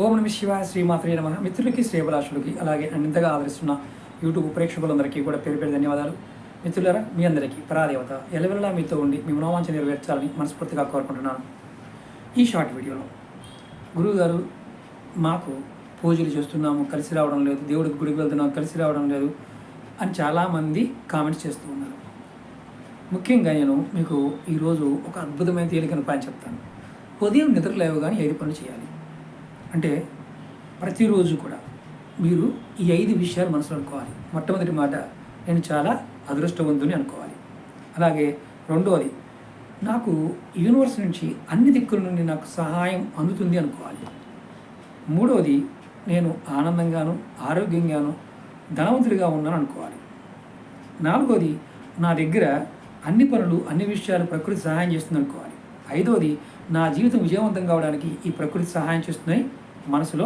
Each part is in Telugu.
ఓం నమ శివాయ శ్రీమాత్రే నమః. మిత్రులకి శ్రేయభిలాషులకి అలాగే ఇంతగా ఆదరిస్తున్న యూట్యూబ్ ప్రేక్షకులందరికీ కూడా పేరు పేరు ధన్యవాదాలు. మిత్రులారా, మీ అందరికీ పరాదేవత ఎల్లవెల్లా మీతో ఉండి మీ మనోవాంఛ నెరవేర్చాలని మనస్ఫూర్తిగా కోరుకుంటున్నాను. ఈ షార్ట్ వీడియోలో గురువుగారు మాకు పూజలు చేస్తున్నాము కలిసి రావడం లేదు, దేవుడికి గుడికి వెళ్తున్నాము కలిసి రావడం లేదు అని చాలామంది కామెంట్స్ చేస్తూ ఉన్నారు. ముఖ్యంగా నేను మీకు ఈరోజు ఒక అద్భుతమైన తేలికైన పని చెప్తాను. ఉదయం నిద్ర లేవగానే 5 పనులు చేయాలి. అంటే ప్రతిరోజు కూడా మీరు ఈ 5 విషయాలు మనసులో అనుకోవాలి. మొట్టమొదటి మాట, నేను చాలా అదృష్టవంతుని అనుకోవాలి. అలాగే రెండవది, నాకు యూనివర్స్ నుంచి అన్ని దిక్కుల నుండి నాకు సహాయం అందుతుంది అనుకోవాలి. మూడవది, నేను ఆనందంగాను ఆరోగ్యంగాను ధనవంతుడిగా ఉన్నాను అనుకోవాలి. నాలుగవది, నా దగ్గర అన్ని పనులు అన్ని విషయాలు ప్రకృతి సహాయం చేస్తుంది అనుకోవాలి. ఐదవది, నా జీవితం విజయవంతం కావడానికి ఈ ప్రకృతి సహాయం చేస్తున్నాయి మనసులో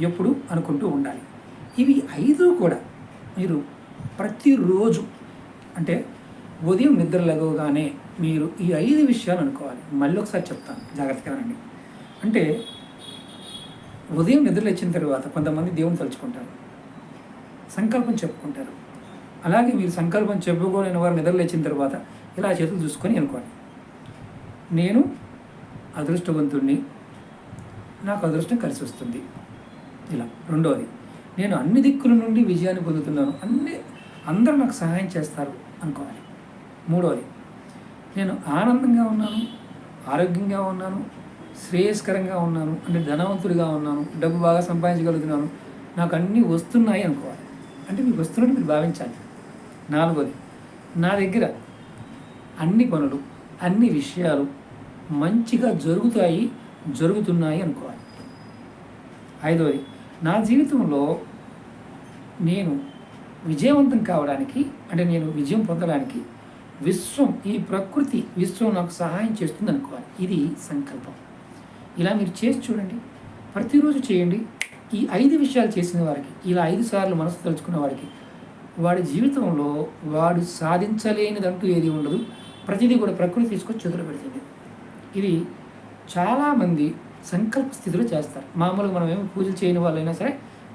ఎప్పుడు అనుకుంటూ ఉండాలి. ఇవి 5 కూడా మీరు ప్రతిరోజు, అంటే ఉదయం నిద్ర లేవగానే మీరు ఈ 5 విషయాలు అనుకోవాలి. మళ్ళీ ఒకసారి చెప్తాను, జాగ్రత్తగా రండి. అంటే ఉదయం నిద్ర లేచిన తర్వాత కొంతమంది దేవుని తలుచుకుంటారు, సంకల్పం చెప్పుకుంటారు. అలాగే మీరు సంకల్పం చెప్పుకోలేని వారు నిద్ర లేచిన తర్వాత ఇలా చేతులు చూసుకొని అనుకోండి, నేను అదృష్టవంతుడిని, నాకు అదృష్టం కలిసి వస్తుంది. ఇలా. రెండవది, నేను అన్ని దిక్కుల నుండి విజయాన్ని పొందుతున్నాను, అందరూ నాకు సహాయం చేస్తారు అనుకోవాలి. మూడవది, నేను ఆనందంగా ఉన్నాను, ఆరోగ్యంగా ఉన్నాను, శ్రేయస్కరంగా ఉన్నాను, అంటే ధనవంతుడిగా ఉన్నాను, డబ్బు బాగా సంపాదించగలుగుతున్నాను, నాకు అన్నీ వస్తున్నాయి అనుకోవాలి. అంటే మీకు వస్తున్నట్టు మీరు భావించాలి. నాలుగవది, నా దగ్గర అన్ని పనులు అన్ని విషయాలు మంచిగా జరుగుతున్నాయి అనుకోవాలి. ఐదవది, నా జీవితంలో నేను విజయవంతం కావడానికి, అంటే నేను విజయం పొందడానికి ఈ ప్రకృతి విశ్వం నాకు సహాయం చేస్తుంది అనుకోవాలి. ఇది సంకల్పం. ఇలా మీరు చేసి చూడండి, ప్రతిరోజు చేయండి. ఈ 5 విషయాలు చేసిన వారికి, ఇలా 5 సార్లు మనసు తలుచుకున్న వారికి, వాడి జీవితంలో వాడు సాధించలేనిదంటూ ఏది ఉండదు. ప్రతిదీ కూడా ప్రకృతి తీసుకొని చేతులు పెడుతుంది. ఇది చాలామంది సంకల్ప స్థితిలో చేస్తారు. మామూలుగా మనం ఏమో పూజలు చేయని వాళ్ళైనా సరే,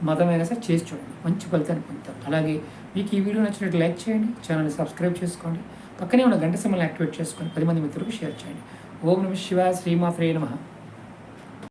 మతమైనా సరే చేసి చూడండి, మంచి ఫలితాన్ని పొందుతారు. అలాగే మీకు ఈ వీడియో నచ్చినట్టు లైక్ చేయండి, ఛానల్ని సబ్స్క్రైబ్ చేసుకోండి, పక్కనే ఉన్న గంట సింబల్ని యాక్టివేట్ చేసుకొని 10 మంది మిత్రులకు షేర్ చేయండి. ఓం నమః శివాయ శ్రీమాత్రే నమః.